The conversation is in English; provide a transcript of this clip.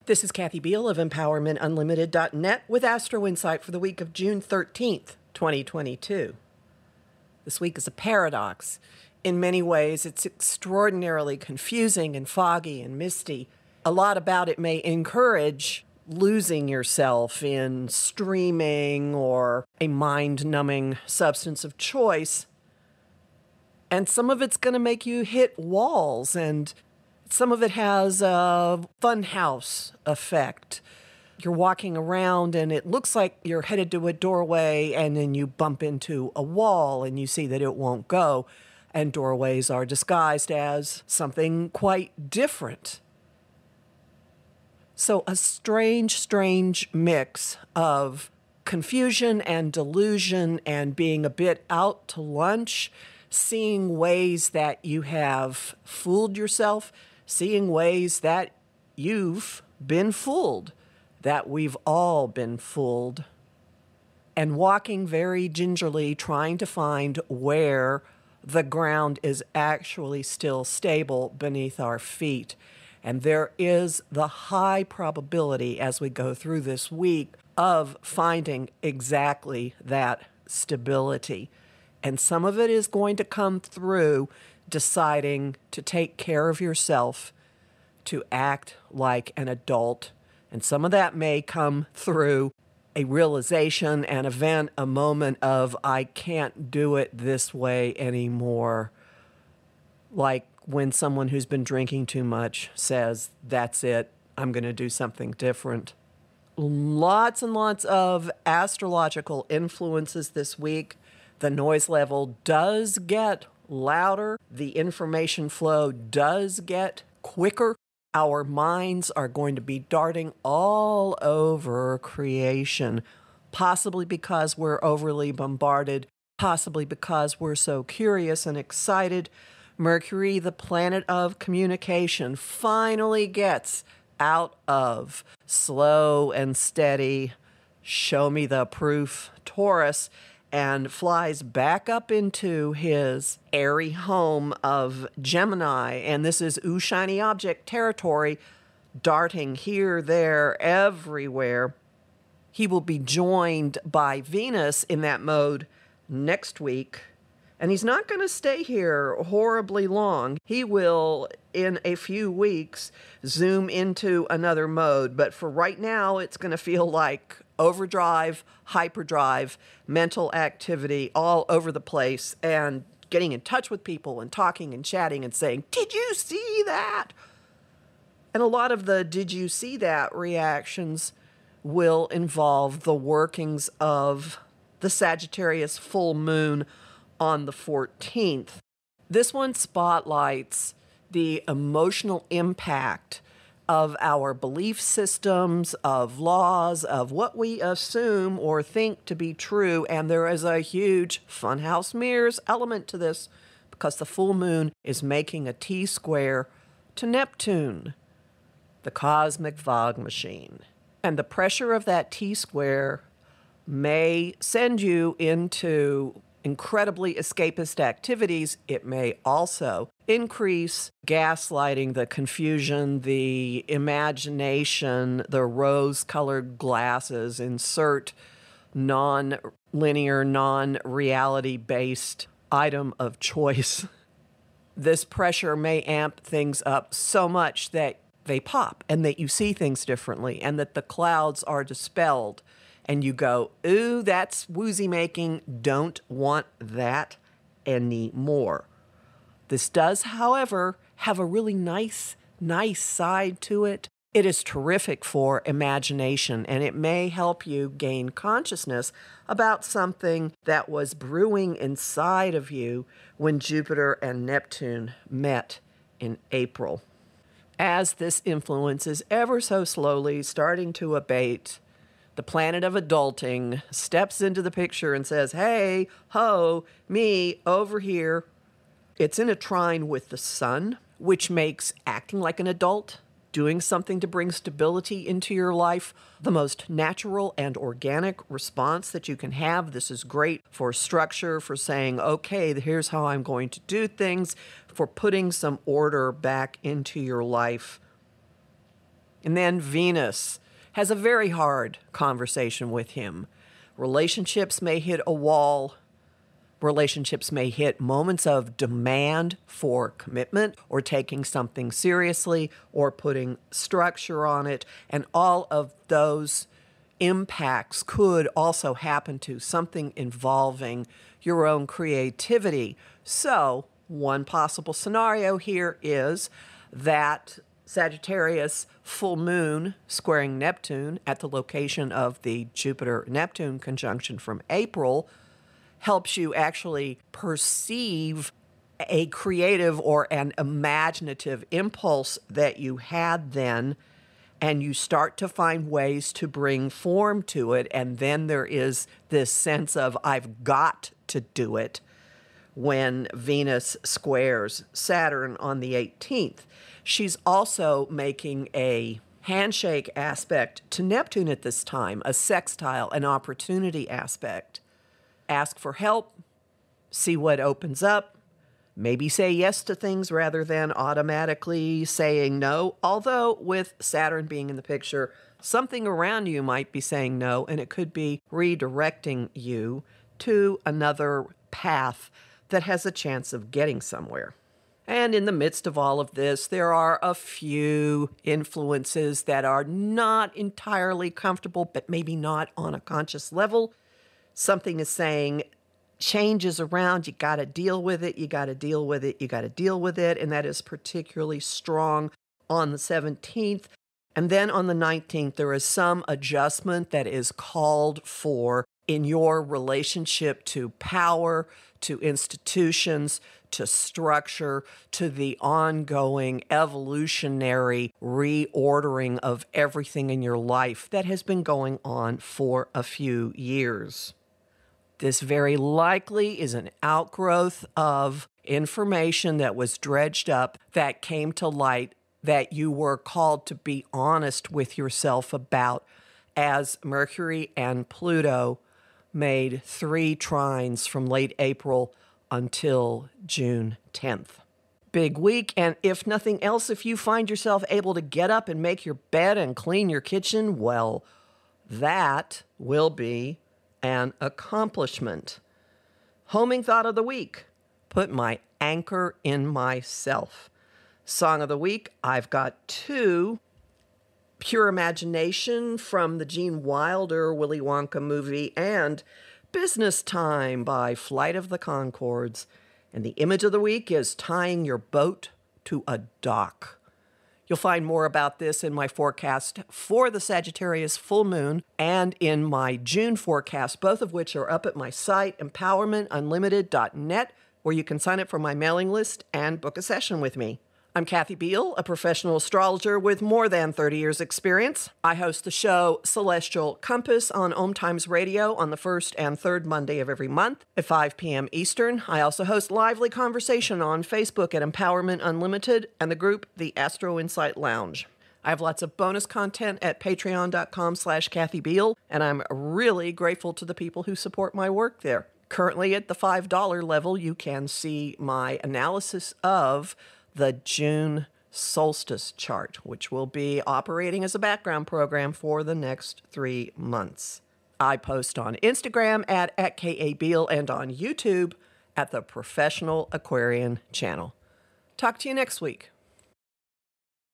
This is Kathy Biehl of EmpowermentUnlimited.net with Astro-Insight for the week of June 13th, 2022. This week is a paradox. In many ways, it's extraordinarily confusing and foggy and misty. A lot about it may encourage losing yourself in streaming or a mind-numbing substance of choice. And some of it's going to make you hit walls, and some of it has a funhouse effect. You're walking around and it looks like you're headed to a doorway, and then you bump into a wall and you see that it won't go. And doorways are disguised as something quite different. So a strange mix of confusion and delusion and being a bit out to lunch, seeing ways that you have fooled yourself, seeing ways that you've been fooled, that we've all been fooled, and walking very gingerly, trying to find where the ground is actually still stable beneath our feet. And there is the high probability as we go through this week of finding exactly that stability. And some of it is going to come through deciding to take care of yourself, to act like an adult. And some of that may come through a realization, an event, a moment of, I can't do it this way anymore. Like when someone who's been drinking too much says, that's it, I'm going to do something different. Lots and lots of astrological influences this week. The noise level does get louder. The information flow does get quicker. Our minds are going to be darting all over creation, possibly because we're overly bombarded, possibly because we're so curious and excited. Mercury, the planet of communication, finally gets out of slow and steady, show me the proof, Taurus, and flies back up into his airy home of Gemini. And this is ooh, shiny object territory, darting here, there, everywhere. He will be joined by Venus in that mode next week. And he's not going to stay here horribly long. He will, in a few weeks, zoom into another mode. But for right now, it's going to feel like overdrive, hyperdrive, mental activity all over the place, and getting in touch with people and talking and chatting and saying, did you see that? And a lot of the did you see that reactions will involve the workings of the Sagittarius full moon on the 14th. This one spotlights the emotional impact of our belief systems, of laws, of what we assume or think to be true. And there is a huge funhouse mirrors element to this because the full moon is making a T-square to Neptune, the cosmic fog machine. And the pressure of that T-square may send you into incredibly escapist activities. It may also increase gaslighting, the confusion, the imagination, the rose-colored glasses, insert non-linear, non-reality-based item of choice. This pressure may amp things up so much that they pop and that you see things differently and that the clouds are dispelled. And you go, ooh, that's woozy making, don't want that anymore. This does, however, have a really nice side to it. It is terrific for imagination, and it may help you gain consciousness about something that was brewing inside of you when Jupiter and Neptune met in April. As this influence is ever so slowly starting to abate, the planet of adulting steps into the picture and says, hey, ho, me, over here. It's in a trine with the sun, which makes acting like an adult, doing something to bring stability into your life, the most natural and organic response that you can have. This is great for structure, for saying, okay, here's how I'm going to do things, for putting some order back into your life. And then Venus has a very hard conversation with him. Relationships may hit a wall. Relationships may hit moments of demand for commitment or taking something seriously or putting structure on it. And all of those impacts could also happen to something involving your own creativity. So, one possible scenario here is that Sagittarius full moon squaring Neptune at the location of the Jupiter-Neptune conjunction from April helps you actually perceive a creative or an imaginative impulse that you had then, and you start to find ways to bring form to it. And then there is this sense of, I've got to do it, when Venus squares Saturn on the 18th. She's also making a handshake aspect to Neptune at this time, a sextile, an opportunity aspect. Ask for help, see what opens up, maybe say yes to things rather than automatically saying no. Although with Saturn being in the picture, something around you might be saying no, and it could be redirecting you to another path that has a chance of getting somewhere. And in the midst of all of this, there are a few influences that are not entirely comfortable, but maybe not on a conscious level. Something is saying, change is around, you got to deal with it, you got to deal with it, you got to deal with it. And that is particularly strong on the 17th. And then on the 19th, there is some adjustment that is called for in your relationship to power, to institutions, to structure, to the ongoing evolutionary reordering of everything in your life that has been going on for a few years. This very likely is an outgrowth of information that was dredged up, that came to light, that you were called to be honest with yourself about as Mercury and Pluto made 3 trines from late April until June 10th. Big week, and if nothing else, if you find yourself able to get up and make your bed and clean your kitchen, well, that will be an accomplishment. Homing thought of the week: put my anchor in myself. Song of the week, I've got 2. Pure Imagination from the Gene Wilder Willy Wonka movie, and Business Time by Flight of the Conchords. And the image of the week is tying your boat to a dock. You'll find more about this in my forecast for the Sagittarius full moon and in my June forecast, both of which are up at my site, empowermentunlimited.net, where you can sign up for my mailing list and book a session with me. I'm Kathy Biehl, a professional astrologer with more than 30 years' experience. I host the show Celestial Compass on Om Times Radio on the first and third Monday of every month at 5 p.m. Eastern. I also host lively conversation on Facebook at Empowerment Unlimited and the group The Astro-Insight Lounge. I have lots of bonus content at patreon.com/Kathy Biehl, and I'm really grateful to the people who support my work there. Currently at the $5 level, you can see my analysis of the June solstice chart, which will be operating as a background program for the next 3 months. I post on Instagram at @KABiehl and on YouTube at the Professional Aquarian channel. Talk to you next week.